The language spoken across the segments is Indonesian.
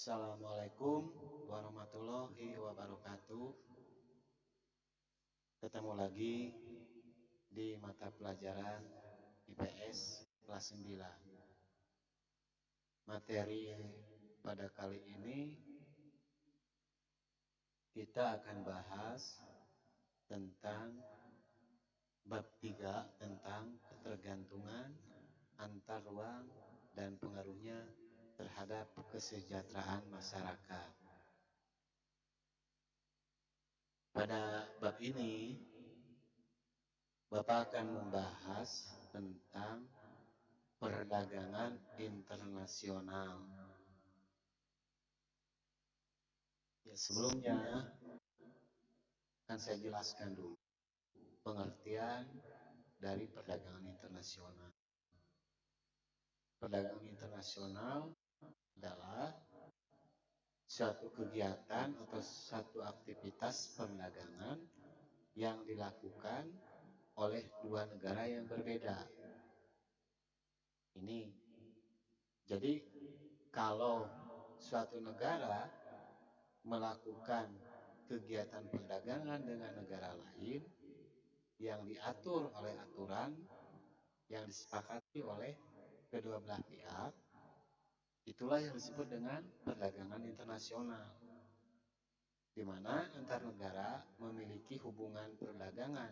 Assalamualaikum warahmatullahi wabarakatuh. Ketemu lagi di mata pelajaran IPS kelas 9. Materi pada kali ini kita akan bahas tentang bab 3 tentang ketergantungan antar ruang dan pengaruhnya terhadap kesejahteraan masyarakat. Pada bab ini, Bapak akan membahas tentang perdagangan internasional. Ya, sebelumnya akan saya jelaskan dulu pengertian dari perdagangan internasional. Perdagangan internasional adalah suatu kegiatan atau satu aktivitas perdagangan yang dilakukan oleh dua negara yang berbeda. Ini jadi kalau suatu negara melakukan kegiatan perdagangan dengan negara lain yang diatur oleh aturan yang disepakati oleh kedua belah pihak, itulah yang disebut dengan perdagangan internasional, di mana antar negara memiliki hubungan perdagangan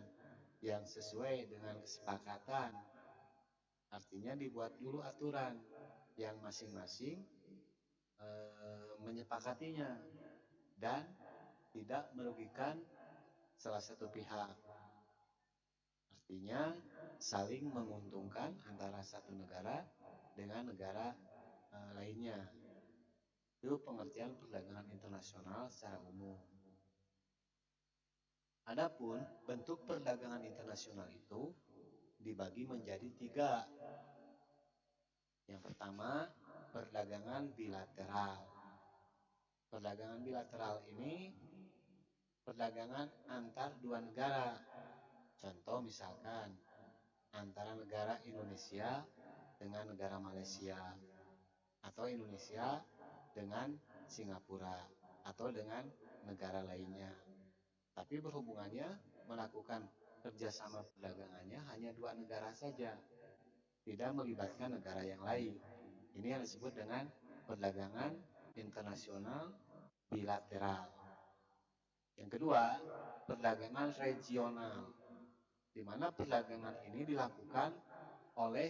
yang sesuai dengan kesepakatan. Artinya dibuat dulu aturan yang masing-masing menyepakatinya dan tidak merugikan salah satu pihak. Artinya saling menguntungkan antara satu negara dengan negara lainnya. Itu pengertian perdagangan internasional secara umum. Adapun bentuk perdagangan internasional itu dibagi menjadi 3. Yang pertama, perdagangan bilateral. Perdagangan bilateral ini perdagangan antar dua negara. Contoh misalkan antara negara Indonesia dengan negara Malaysia, atau Indonesia dengan Singapura, atau dengan negara lainnya. Tapi berhubungannya melakukan kerjasama perdagangannya hanya dua negara saja, tidak melibatkan negara yang lain. Ini yang disebut dengan perdagangan internasional bilateral. Yang kedua, perdagangan regional, di mana perdagangan ini dilakukan oleh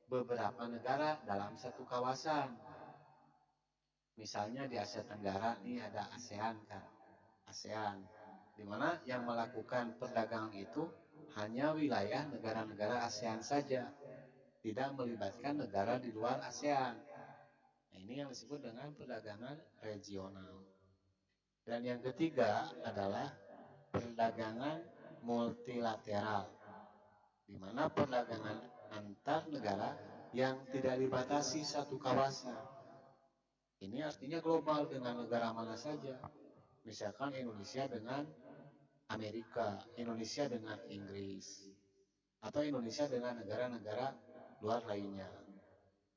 beberapa negara dalam satu kawasan. Misalnya di Asia Tenggara ini ada ASEAN kan, ASEAN, di mana yang melakukan perdagangan itu hanya wilayah negara-negara ASEAN saja, tidak melibatkan negara di luar ASEAN. Nah, ini yang disebut dengan perdagangan regional. Dan yang ketiga adalah perdagangan multilateral, di mana perdagangan antar negara yang tidak dibatasi satu kawasan. Ini artinya global, dengan negara mana saja. Misalkan Indonesia dengan Amerika, Indonesia dengan Inggris, atau Indonesia dengan negara-negara luar lainnya.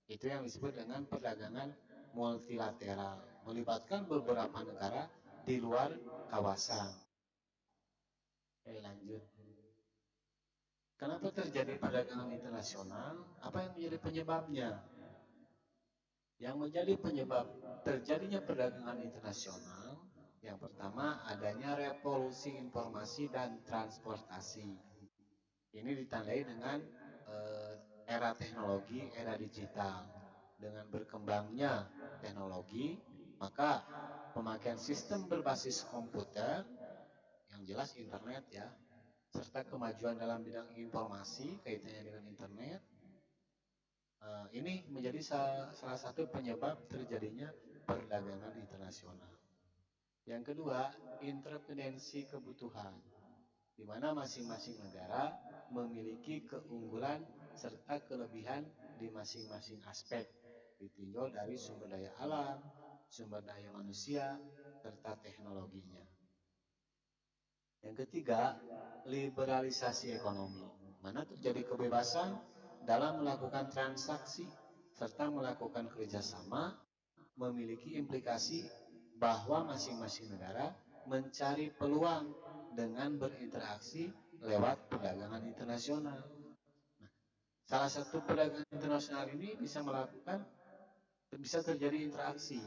Itu yang disebut dengan perdagangan multilateral, melibatkan beberapa negara di luar kawasan. Oke, lanjut. Kenapa terjadi perdagangan internasional? Apa yang menjadi penyebabnya? Yang menjadi penyebab terjadinya perdagangan internasional, yang pertama adanya revolusi informasi dan transportasi. Ini ditandai dengan era teknologi, era digital. Dengan berkembangnya teknologi, maka pemakaian sistem berbasis komputer, yang jelas internet ya, serta kemajuan dalam bidang informasi kaitannya dengan internet, ini menjadi salah satu penyebab terjadinya perdagangan internasional. Yang kedua, interdependensi kebutuhan, di mana masing-masing negara memiliki keunggulan serta kelebihan di masing-masing aspek, ditinjau dari sumber daya alam, sumber daya manusia, serta teknologinya. Yang ketiga, liberalisasi ekonomi, mana terjadi kebebasan dalam melakukan transaksi serta melakukan kerjasama memiliki implikasi bahwa masing-masing negara mencari peluang dengan berinteraksi lewat perdagangan internasional. Salah satu perdagangan internasional ini bisa terjadi interaksi.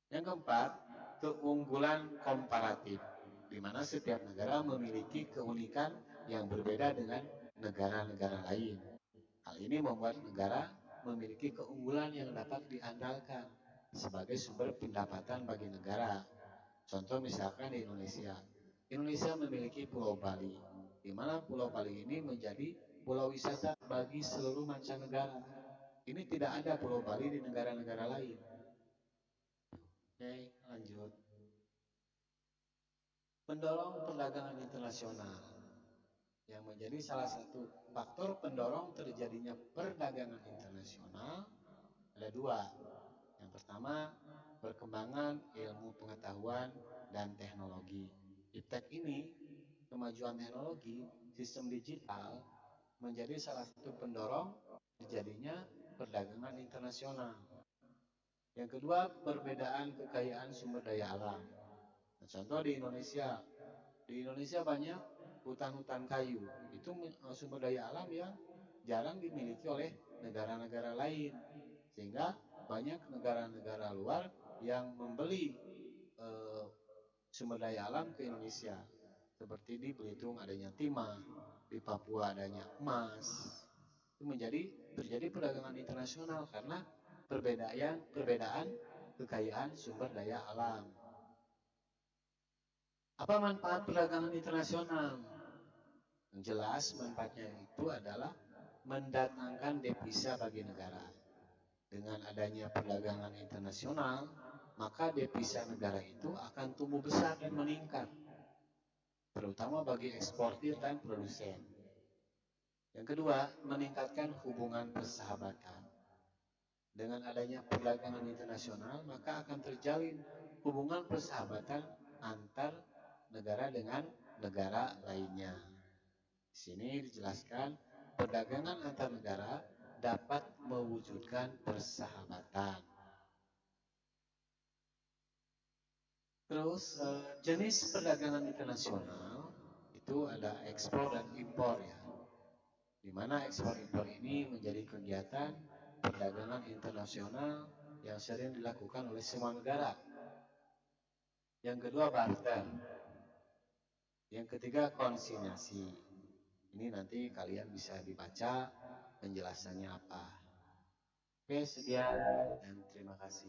Yang keempat, keunggulan komparatif, di mana setiap negara memiliki keunikan yang berbeda dengan negara-negara lain. Hal ini membuat negara memiliki keunggulan yang dapat diandalkan sebagai sumber pendapatan bagi negara. Contoh misalkan di Indonesia. Indonesia memiliki Pulau Bali, di mana Pulau Bali ini menjadi pulau wisata bagi seluruh mancanegara. Ini tidak ada Pulau Bali di negara-negara lain. Oke, lanjut. Mendorong perdagangan internasional. Yang menjadi salah satu faktor pendorong terjadinya perdagangan internasional ada dua. Yang pertama, perkembangan ilmu pengetahuan dan teknologi. Iptek ini, kemajuan teknologi, sistem digital, menjadi salah satu pendorong terjadinya perdagangan internasional. Yang kedua, perbedaan kekayaan sumber daya alam. Nah, contoh di Indonesia banyak hutan-hutan kayu. Itu sumber daya alam yang jarang dimiliki oleh negara-negara lain. Sehingga banyak negara-negara luar yang membeli sumber daya alam ke Indonesia. Seperti di Belitung adanya timah, di Papua adanya emas. Itu terjadi perdagangan internasional karena perbedaan kekayaan sumber daya alam. Apa manfaat perdagangan internasional? Yang jelas manfaatnya itu adalah mendatangkan devisa bagi negara. Dengan adanya perdagangan internasional, maka devisa negara itu akan tumbuh besar dan meningkat, terutama bagi eksportir dan produsen. Yang kedua, meningkatkan hubungan persahabatan. Dengan adanya perdagangan internasional, maka akan terjalin hubungan persahabatan antar negara dengan negara lainnya. Di sini dijelaskan perdagangan antar negara dapat mewujudkan persahabatan. Terus jenis perdagangan internasional itu ada ekspor dan impor ya. Di mana ekspor impor ini menjadi kegiatan perdagangan internasional yang sering dilakukan oleh semua negara. Yang kedua barter. Yang ketiga konsinyasi. Ini nanti kalian bisa dibaca penjelasannya apa. Oke, sekian dan terima kasih.